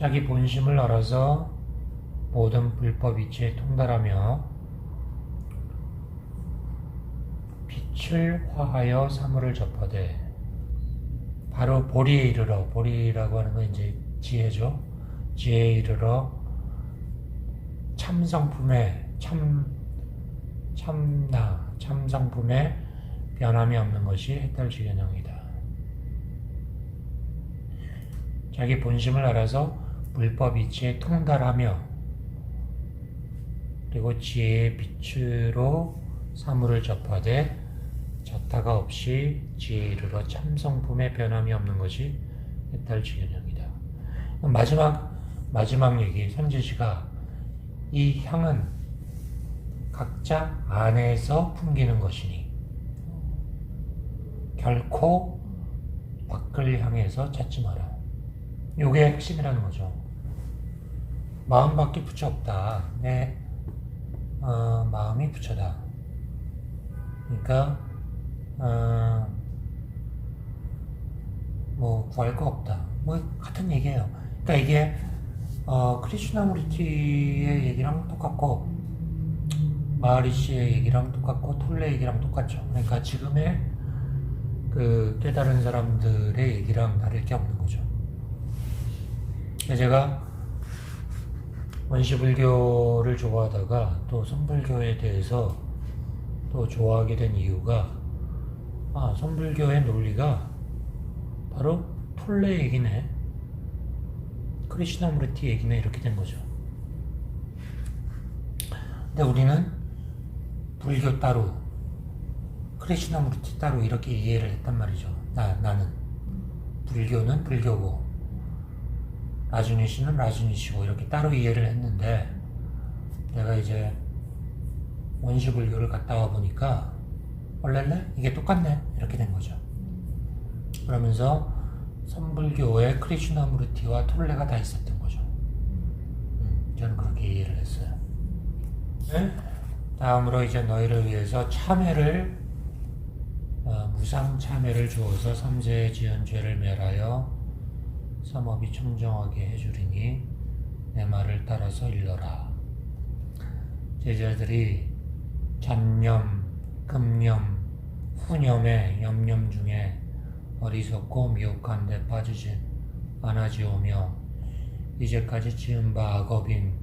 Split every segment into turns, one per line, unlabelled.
자기 본심을 알아서 모든 불법 이치에 통달하며 빛을 화하여 사물을 접하되 바로 보리에 이르러, 보리라고 하는 건 이제 지혜죠. 지혜에 이르러 참성품에 참성품에 변함이 없는 것이 해탈지견형이다. 자기 본심을 알아서 불법 이치에 통달하며 그리고 지혜의 빛으로 사물을 접하되 저타가 없이 지혜에 이르러 참성품에 변함이 없는 것이 해탈지견형이다. 마지막 얘기, 선지시가 이 향은 각자 안에서 풍기는 것이니 결코 밖을 향해서 찾지 마라. 요게 핵심이라는 거죠. 마음밖에 부처 없다. 내 마음이 부처다. 그러니까 뭐 구할 거 없다. 뭐 같은 얘기예요. 그러니까 이게 크리슈나무르티의 얘기랑 똑같고 마하리시의 얘기랑 똑같고 톨레 얘기랑 똑같죠. 그러니까 지금의 그 깨달은 사람들의 얘기랑 다를 게 없는 거죠. 제가 원시불교를 좋아하다가 또 선불교에 대해서 또 좋아하게 된 이유가 선불교의 논리가 바로 톨레 얘기네, 크리슈나무르티 얘기네, 이렇게 된 거죠. 근데 우리는 불교 따로 크리슈나무르티 따로 이렇게 이해를 했단 말이죠. 나는 불교는 불교고 라주니시는 라주니시고 이렇게 따로 이해를 했는데 내가 이제 원시불교를 갔다 와 보니까 원래는 이게 똑같네 이렇게 된 거죠. 그러면서 선불교에 크리슈나무르티와 톨레가 다 있었던 거죠. 저는 그렇게 이해를 했어요. 네? 다음으로 이제 너희를 위해서 참회를 무상 참회를 주어서 삼세의 지은 죄를 멸하여 삼업이 청정하게 해주리니 내 말을 따라서 일러라. 제자들이 잡념, 금념, 후념의 염념 중에 어리석고 미혹한 데 빠지지 않아지오며 이제까지 지은 바 악업인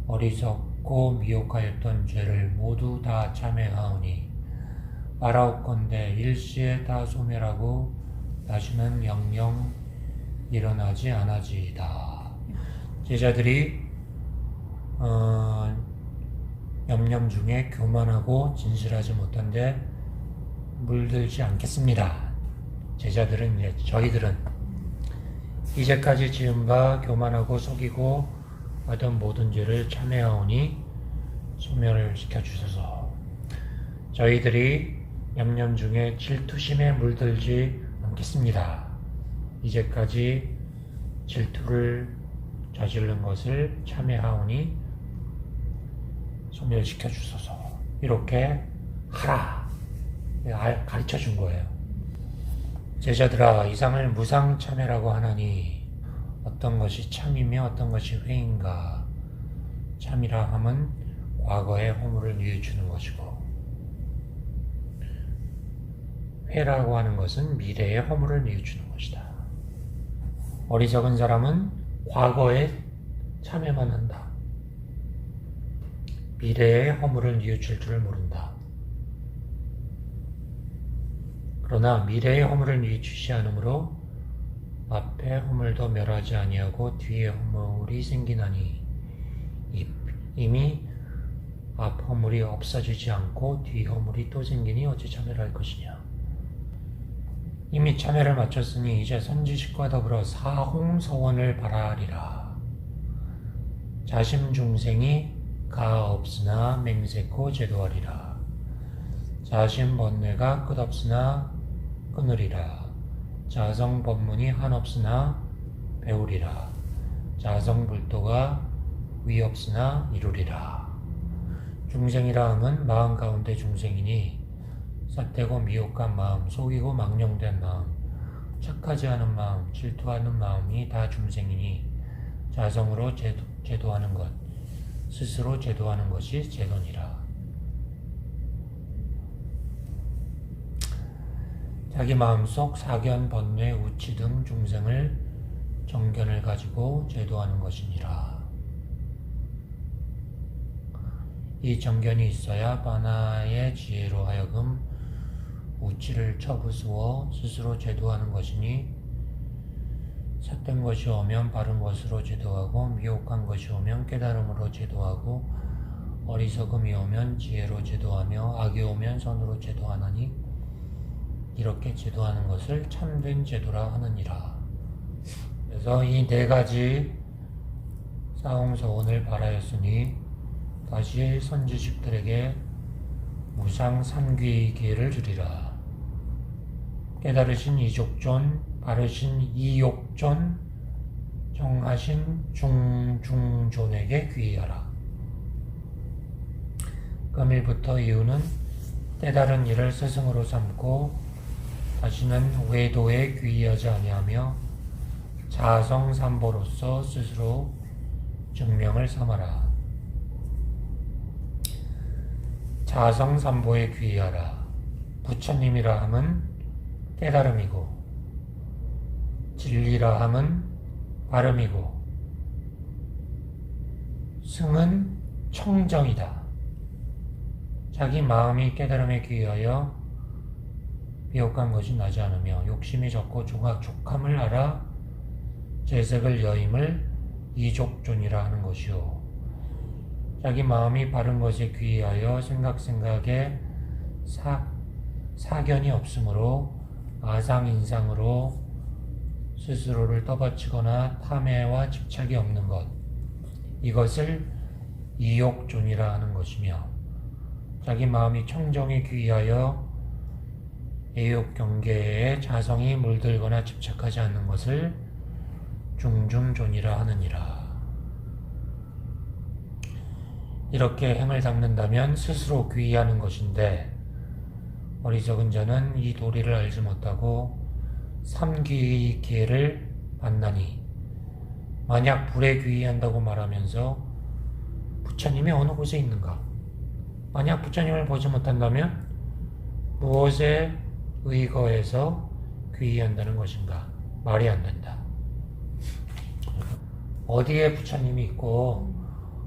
어리석고 미혹하였던 죄를 모두 다 참회하오니 말하옵건대 일시에 다 소멸하고 다시는 영영 일어나지 않아지이다. 제자들이 염념 중에 교만하고 진실하지 못한데 물들지 않겠습니다. 제자들은 이제 저희들은 이제까지 지은 바 교만하고 속이고 하던 모든 죄를 참회하오니 소멸을 시켜주소서. 저희들이 염념 중에 질투심에 물들지 않겠습니다. 이제까지 질투를 저지른 것을 참회하오니 소멸시켜 주소서. 이렇게 하라 가르쳐 준 거예요. 제자들아, 이상을 무상 참회라고 하나니 어떤 것이 참이며 어떤 것이 회인가? 참이라 함은 과거의 허물을 뉘우치는 것이고 회라고 하는 것은 미래의 허물을 뉘우치는 것이다. 어리석은 사람은 과거에 참회만 한다. 미래의 허물을 뉘우칠 줄을 모른다. 그러나 미래의 허물을 뉘우치지 않으므로 앞의 허물도 멸하지 아니하고 뒤에 허물이 생기나니 이미 앞 허물이 없어지지 않고 뒤 허물이 또 생기니 어찌 참회를 할 것이냐. 이미 참회를 마쳤으니 이제 선지식과 더불어 사홍서원을 바라리라. 자심중생이 가 없으나 맹세코 제도하리라. 자심번뇌가 끝없으나 끊으리라. 자성법문이 한없으나 배우리라. 자성불도가 위없으나 이루리라. 중생이라 함은 마음 가운데 중생이니 삿되고 미혹한 마음, 속이고 망령된 마음, 착하지 않은 마음, 질투하는 마음이 다 중생이니 자성으로 제도하는 것, 스스로 제도하는 것이 제도니라. 자기 마음속 사견, 번뇌, 우치 등 중생을 정견을 가지고 제도하는 것이니라. 이 정견이 있어야 바나의 지혜로 하여금 우치를 쳐부수어 스스로 제도하는 것이니, 삿된 것이 오면 바른 것으로 제도하고, 미혹한 것이 오면 깨달음으로 제도하고, 어리석음이 오면 지혜로 제도하며, 악이 오면 선으로 제도하나니, 이렇게 제도하는 것을 참된 제도라 하느니라. 그래서 이 네 가지 사홍서원을 바라였으니 다시 선지식들에게 무상 삼귀의 기회를 주리라. 깨달으신 이족존, 바르신 이욕존, 정하신 중중존에게 귀의하라. 금일부터 이후는 깨달은 이를 스승으로 삼고 다시는 외도에 귀의하지 아니하며 자성삼보로서 스스로 증명을 삼아라. 자성삼보에 귀의하라. 부처님이라 함은 깨달음이고, 진리라 함은 바름이고, 승은 청정이다. 자기 마음이 깨달음에 귀의하여 미혹한 것이 나지 않으며 욕심이 적고 족함을 알아 재색을 여임을 이족존이라 하는 것이요. 자기 마음이 바른 것에 귀의하여 생각에 사견이 없으므로 아상인상으로 스스로를 떠받치거나 탐해와 집착이 없는 것, 이것을 이욕존이라 하는 것이며, 자기 마음이 청정에 귀의하여 애욕 경계에 자성이 물들거나 집착하지 않는 것을 중중존이라 하느니라. 이렇게 행을 닦는다면 스스로 귀의하는 것인데, 어리석은 자는 이 도리를 알지 못하고 삼귀의 기회를 만나니, 만약 불에 귀의한다고 말하면서 부처님이 어느 곳에 있는가? 만약 부처님을 보지 못한다면 무엇에 의거해서 귀의한다는 것인가? 말이 안 된다. 어디에 부처님이 있고,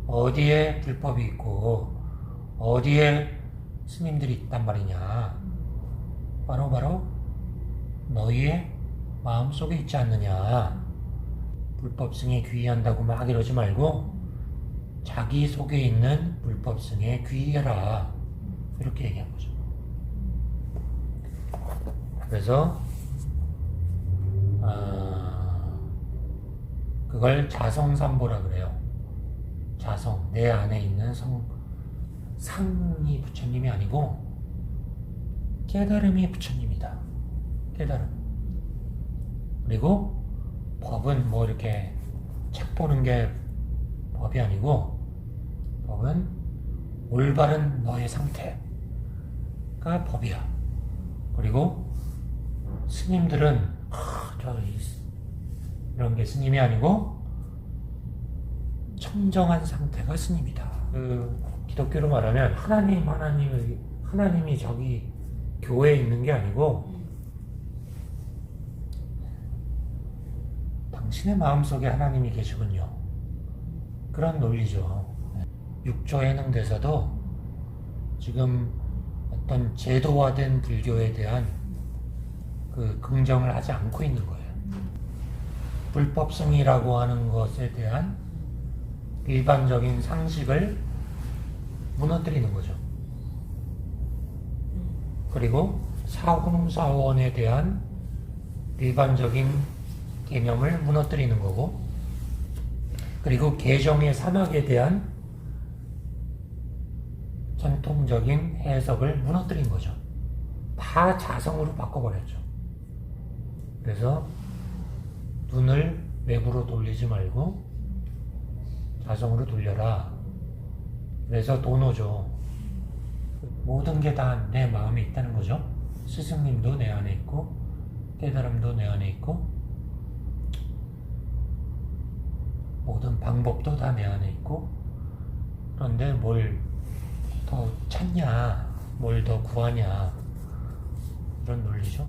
어디에 불법이 있고, 어디에 스님들이 있단 말이냐? 바로 너희의 마음속에 있지 않느냐? 불법승에 귀의한다고 막 이러지 말고 자기 속에 있는 불법승에 귀의해라. 이렇게 얘기한 거죠. 그래서 그걸 자성삼보라 그래요. 자성, 내 안에 있는 상이 부처님이 아니고 깨달음이 부처님이다. 깨달음. 그리고 법은 뭐 이렇게 책 보는 게 법이 아니고, 법은 올바른 너의 상태가 법이야. 그리고 스님들은 이런 게 스님이 아니고 청정한 상태가 스님이다. 기독교로 말하면 하나님이 저기 교회에 있는 게 아니고 당신의 마음속에 하나님이 계시군요. 그런 논리죠. 육조 해능대사도 지금 어떤 제도화된 불교에 대한 긍정을 하지 않고 있는 거예요. 불법성이라고 하는 것에 대한 일반적인 상식을 무너뜨리는 거죠. 그리고 사홍사원에 대한 일반적인 개념을 무너뜨리는 거고, 그리고 개정의 사막에 대한 전통적인 해석을 무너뜨린 거죠. 다 자성으로 바꿔버렸죠. 그래서 눈을 외부로 돌리지 말고 자성으로 돌려라. 그래서 도노죠. 모든 게 다 내 마음에 있다는 거죠. 스승님도 내 안에 있고, 깨달음도 내 안에 있고, 모든 방법도 다 내 안에 있고, 그런데 뭘 더 찾냐, 뭘 더 구하냐, 이런 논리죠.